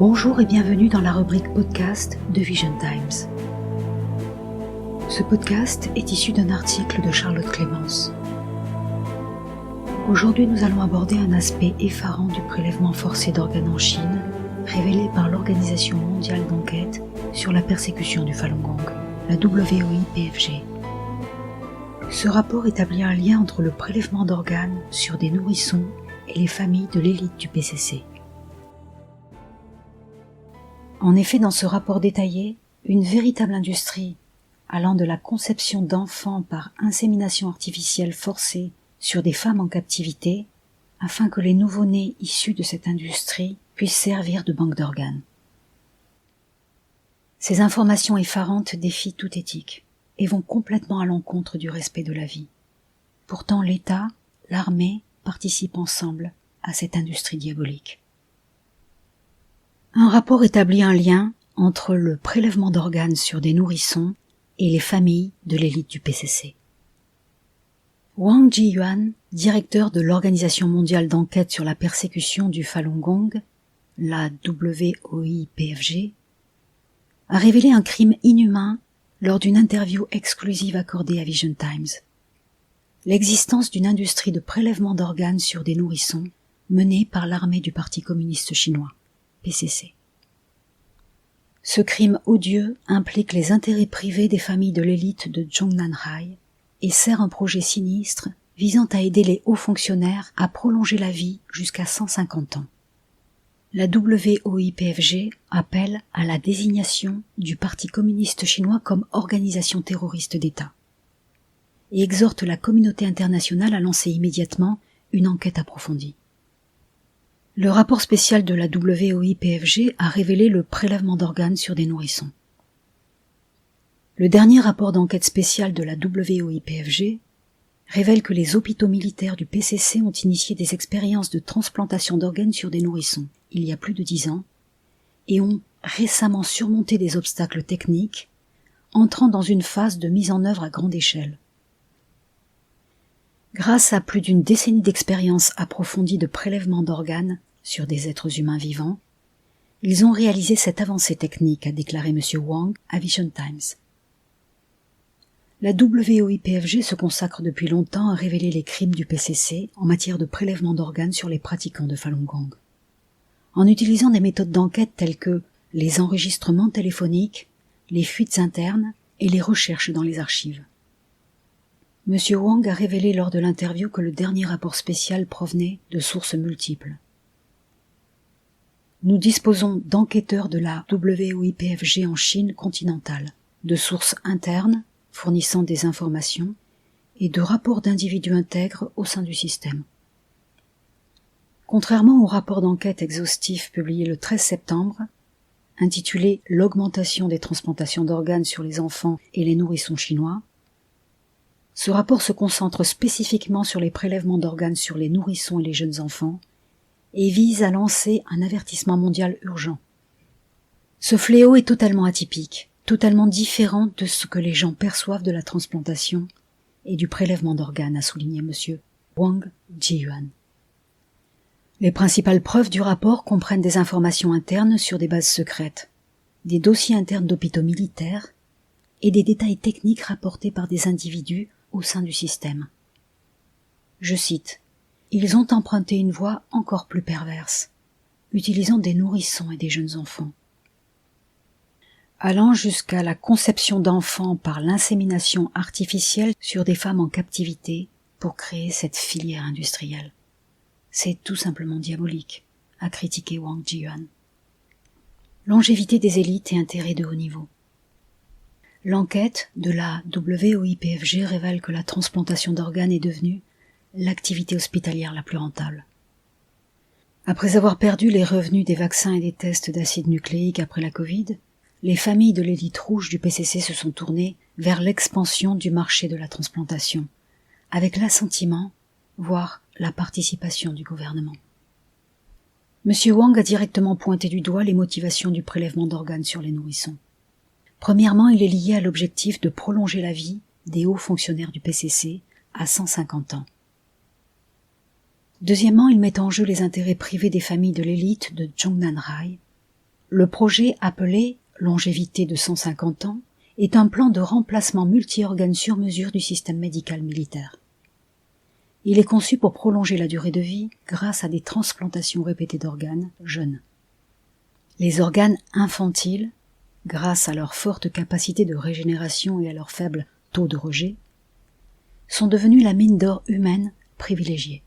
Bonjour et bienvenue dans la rubrique podcast de Vision Times. Ce podcast est issu d'un article de Charlotte Clémence. Aujourd'hui, nous allons aborder un aspect effarant du prélèvement forcé d'organes en Chine, révélé par l'Organisation mondiale d'enquête sur la persécution du Falun Gong, la WOI-PFG. Ce rapport établit un lien entre le prélèvement d'organes sur des nourrissons et les familles de l'élite du PCC. En effet, dans ce rapport détaillé, une véritable industrie, allant de la conception d'enfants par insémination artificielle forcée sur des femmes en captivité, afin que les nouveau-nés issus de cette industrie puissent servir de banque d'organes. Ces informations effarantes défient toute éthique et vont complètement à l'encontre du respect de la vie. Pourtant, l'État, l'armée participent ensemble à cette industrie diabolique. Un rapport établit un lien entre le prélèvement d'organes sur des nourrissons et les familles de l'élite du PCC. Wang Jiyuan, directeur de l'Organisation mondiale d'enquête sur la persécution du Falun Gong, la WOI-PFG, a révélé un crime inhumain lors d'une interview exclusive accordée à Vision Times. L'existence d'une industrie de prélèvement d'organes sur des nourrissons menée par l'armée du Parti communiste chinois, PCC. Ce crime odieux implique les intérêts privés des familles de l'élite de Zhongnanhai et sert un projet sinistre visant à aider les hauts fonctionnaires à prolonger la vie jusqu'à 150 ans. La WOI-PFG appelle à la désignation du Parti communiste chinois comme organisation terroriste d'État et exhorte la communauté internationale à lancer immédiatement une enquête approfondie. Le rapport spécial de la WOI-PFG a révélé le prélèvement d'organes sur des nourrissons. Le dernier rapport d'enquête spéciale de la WOI-PFG révèle que les hôpitaux militaires du PCC ont initié des expériences de transplantation d'organes sur des nourrissons il y a plus de 10 ans et ont récemment surmonté des obstacles techniques, entrant dans une phase de mise en œuvre à grande échelle. Grâce à plus d'une décennie d'expérience approfondie de prélèvement d'organes sur des êtres humains vivants, ils ont réalisé cette avancée technique, a déclaré M. Wang à Vision Times. La WOI-PFG se consacre depuis longtemps à révéler les crimes du PCC en matière de prélèvement d'organes sur les pratiquants de Falun Gong. En utilisant des méthodes d'enquête telles que les enregistrements téléphoniques, les fuites internes et les recherches dans les archives. M. Wang a révélé lors de l'interview que le dernier rapport spécial provenait de sources multiples. Nous disposons d'enquêteurs de la WOI-PFG en Chine continentale, de sources internes fournissant des informations et de rapports d'individus intègres au sein du système. Contrairement au rapport d'enquête exhaustif publié le 13 septembre, intitulé « L'augmentation des transplantations d'organes sur les enfants et les nourrissons chinois », ce rapport se concentre spécifiquement sur les prélèvements d'organes sur les nourrissons et les jeunes enfants et vise à lancer un avertissement mondial urgent. Ce fléau est totalement atypique, totalement différent de ce que les gens perçoivent de la transplantation et du prélèvement d'organes, a souligné M. Wang Jiyuan. Les principales preuves du rapport comprennent des informations internes sur des bases secrètes, des dossiers internes d'hôpitaux militaires et des détails techniques rapportés par des individus au sein du système. Je cite, « Ils ont emprunté une voie encore plus perverse, utilisant des nourrissons et des jeunes enfants. Allant jusqu'à la conception d'enfants par l'insémination artificielle sur des femmes en captivité pour créer cette filière industrielle. C'est tout simplement diabolique, a critiqué Wang Jiyuan. Longévité des élites et intérêts de haut niveau. L'enquête de la WOI-PFG révèle que la transplantation d'organes est devenue l'activité hospitalière la plus rentable. Après avoir perdu les revenus des vaccins et des tests d'acide nucléique après la Covid, les familles de l'élite rouge du PCC se sont tournées vers l'expansion du marché de la transplantation, avec l'assentiment, voire la participation du gouvernement. M. Wang a directement pointé du doigt les motivations du prélèvement d'organes sur les nourrissons. Premièrement, il est lié à l'objectif de prolonger la vie des hauts fonctionnaires du PCC à 150 ans. Deuxièmement, il met en jeu les intérêts privés des familles de l'élite de Zhongnanhai Le projet appelé Longévité de 150 ans est un plan de remplacement multi-organes sur mesure du système médical militaire. Il est conçu pour prolonger la durée de vie grâce à des transplantations répétées d'organes jeunes. Les organes infantiles, grâce à leur forte capacité de régénération et à leur faible taux de rejet, sont devenus la mine d'or humaine privilégiée.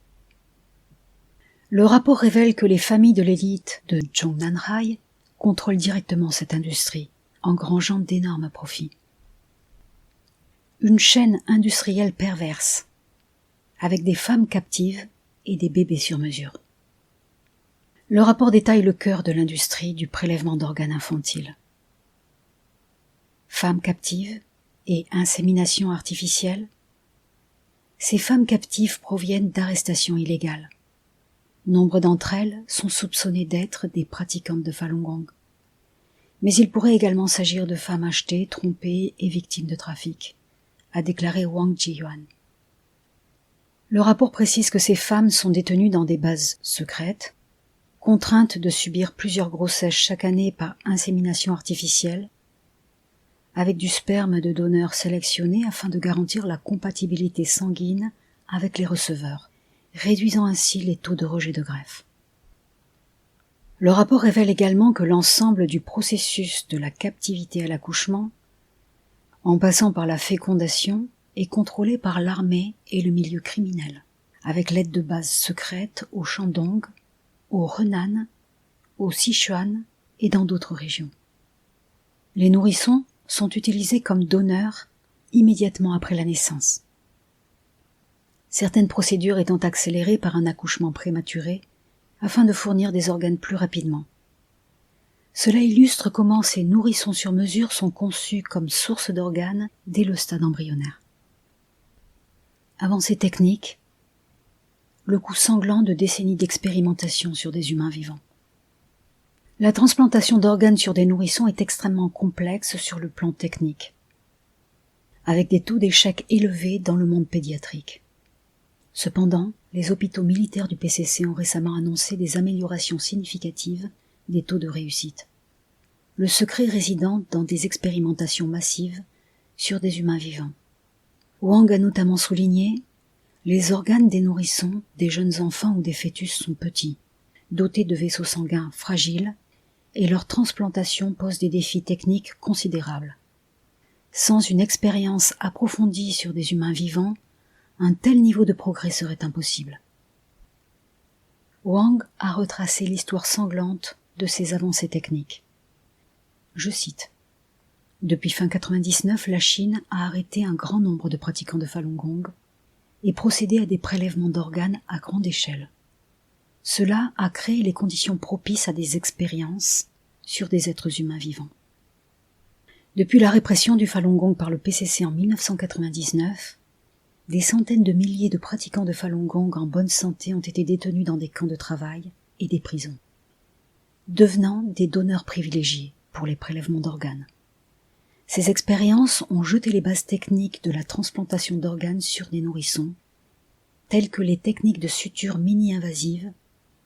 Le rapport révèle que les familles de l'élite de Zhongnanhai contrôlent directement cette industrie, engrangeant d'énormes profits. Une chaîne industrielle perverse, avec des femmes captives et des bébés sur mesure. Le rapport détaille le cœur de l'industrie du prélèvement d'organes infantiles. Femmes captives et insémination artificielle. Ces femmes captives proviennent d'arrestations illégales. Nombre d'entre elles sont soupçonnées d'être des pratiquantes de Falun Gong. Mais il pourrait également s'agir de femmes achetées, trompées et victimes de trafic, a déclaré Wang Jiyuan. Le rapport précise que ces femmes sont détenues dans des bases secrètes, contraintes de subir plusieurs grossesses chaque année par insémination artificielle, avec du sperme de donneurs sélectionnés afin de garantir la compatibilité sanguine avec les receveurs, réduisant ainsi les taux de rejet de greffe. Le rapport révèle également que l'ensemble du processus de la captivité à l'accouchement, en passant par la fécondation, est contrôlé par l'armée et le milieu criminel, avec l'aide de bases secrètes au Shandong, au Henan, au Sichuan et dans d'autres régions. Les nourrissons sont utilisés comme donneurs immédiatement après la naissance. Certaines procédures étant accélérées par un accouchement prématuré afin de fournir des organes plus rapidement. Cela illustre comment ces nourrissons sur mesure sont conçus comme source d'organes dès le stade embryonnaire. Avancée technique, le coût sanglant de décennies d'expérimentation sur des humains vivants. La transplantation d'organes sur des nourrissons est extrêmement complexe sur le plan technique, avec des taux d'échec élevés dans le monde pédiatrique. Cependant, les hôpitaux militaires du PCC ont récemment annoncé des améliorations significatives des taux de réussite. Le secret résidant dans des expérimentations massives sur des humains vivants. Wang a notamment souligné « Les organes des nourrissons, des jeunes enfants ou des fœtus sont petits, dotés de vaisseaux sanguins fragiles, et leur transplantation pose des défis techniques considérables. Sans une expérience approfondie sur des humains vivants, un tel niveau de progrès serait impossible. » Wang a retracé l'histoire sanglante de ces avancées techniques. Je cite. « Depuis fin 99, la Chine a arrêté un grand nombre de pratiquants de Falun Gong et procédé à des prélèvements d'organes à grande échelle. Cela a créé les conditions propices à des expériences sur des êtres humains vivants. Depuis la répression du Falun Gong par le PCC en 1999, des centaines de milliers de pratiquants de Falun Gong en bonne santé ont été détenus dans des camps de travail et des prisons, devenant des donneurs privilégiés pour les prélèvements d'organes. Ces expériences ont jeté les bases techniques de la transplantation d'organes sur des nourrissons, telles que les techniques de suture mini-invasives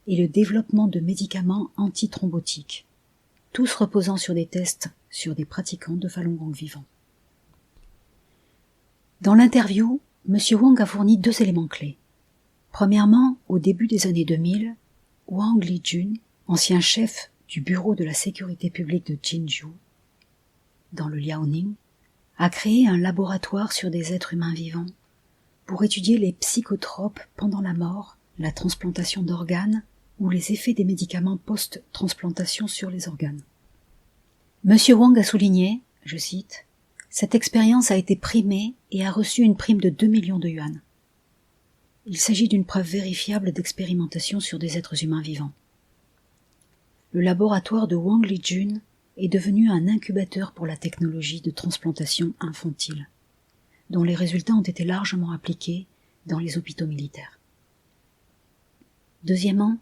et le développement de médicaments antithrombotiques, tous reposant sur des tests sur des pratiquants de Falun Gong vivants. Dans l'interview, M. Wang a fourni 2 éléments clés. Premièrement, au début des années 2000, Wang Lijun, ancien chef du bureau de la sécurité publique de Jinzhou, dans le Liaoning, a créé un laboratoire sur des êtres humains vivants pour étudier les psychotropes pendant la mort, la transplantation d'organes ou les effets des médicaments post-transplantation sur les organes. M. Wang a souligné, je cite, « Cette expérience a été primée et a reçu une prime de 2 millions de yuan. Il s'agit d'une preuve vérifiable d'expérimentation sur des êtres humains vivants. » Le laboratoire de Wang Lijun est devenu un incubateur pour la technologie de transplantation infantile, dont les résultats ont été largement appliqués dans les hôpitaux militaires. Deuxièmement,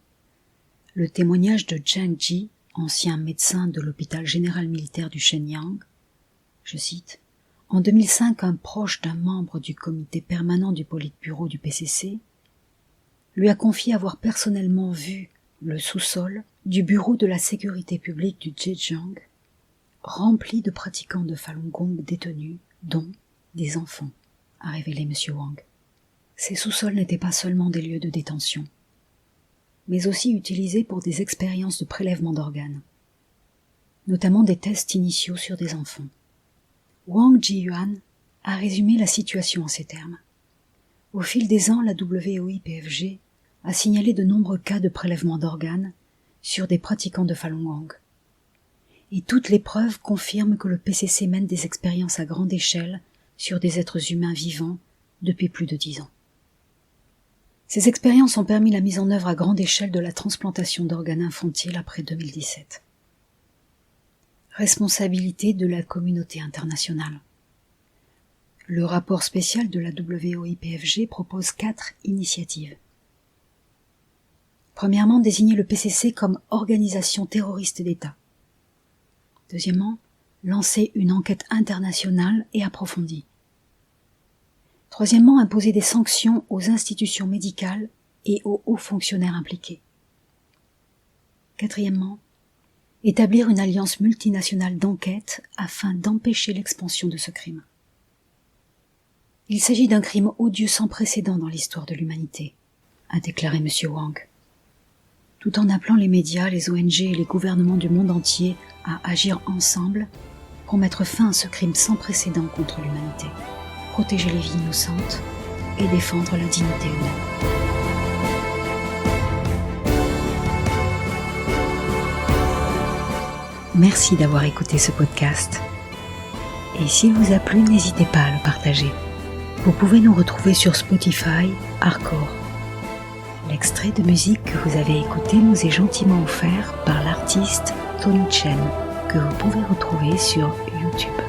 le témoignage de Zhang Ji, ancien médecin de l'hôpital général militaire du Shenyang, je cite, « En 2005, un proche d'un membre du comité permanent du Politburo du PCC lui a confié avoir personnellement vu le sous-sol du bureau de la sécurité publique du Zhejiang, rempli de pratiquants de Falun Gong détenus, dont des enfants, a révélé M. Wang. Ces sous-sols n'étaient pas seulement des lieux de détention, mais aussi utilisés pour des expériences de prélèvement d'organes, notamment des tests initiaux sur des enfants. Wang Jiyuan a résumé la situation en ces termes. Au fil des ans, la WOI-PFG a signalé de nombreux cas de prélèvement d'organes sur des pratiquants de Falun Gong. Et toutes les preuves confirment que le PCC mène des expériences à grande échelle sur des êtres humains vivants depuis plus de 10 ans. Ces expériences ont permis la mise en œuvre à grande échelle de la transplantation d'organes infantiles après 2017. Responsabilité de la communauté internationale. Le rapport spécial de la WOI-PFG propose 4 initiatives. Premièrement, désigner le PCC comme organisation terroriste d'État. Deuxièmement, lancer une enquête internationale et approfondie. Troisièmement, imposer des sanctions aux institutions médicales et aux hauts fonctionnaires impliqués. Quatrièmement, établir une alliance multinationale d'enquête afin d'empêcher l'expansion de ce crime. Il s'agit d'un crime odieux sans précédent dans l'histoire de l'humanité, a déclaré M. Wang, tout en appelant les médias, les ONG et les gouvernements du monde entier à agir ensemble pour mettre fin à ce crime sans précédent contre l'humanité, protéger les vies innocentes et défendre la dignité humaine. Merci d'avoir écouté ce podcast. Et s'il vous a plu, n'hésitez pas à le partager. Vous pouvez nous retrouver sur Spotify, Hardcore. L'extrait de musique que vous avez écouté nous est gentiment offert par l'artiste Tony Chen, que vous pouvez retrouver sur YouTube.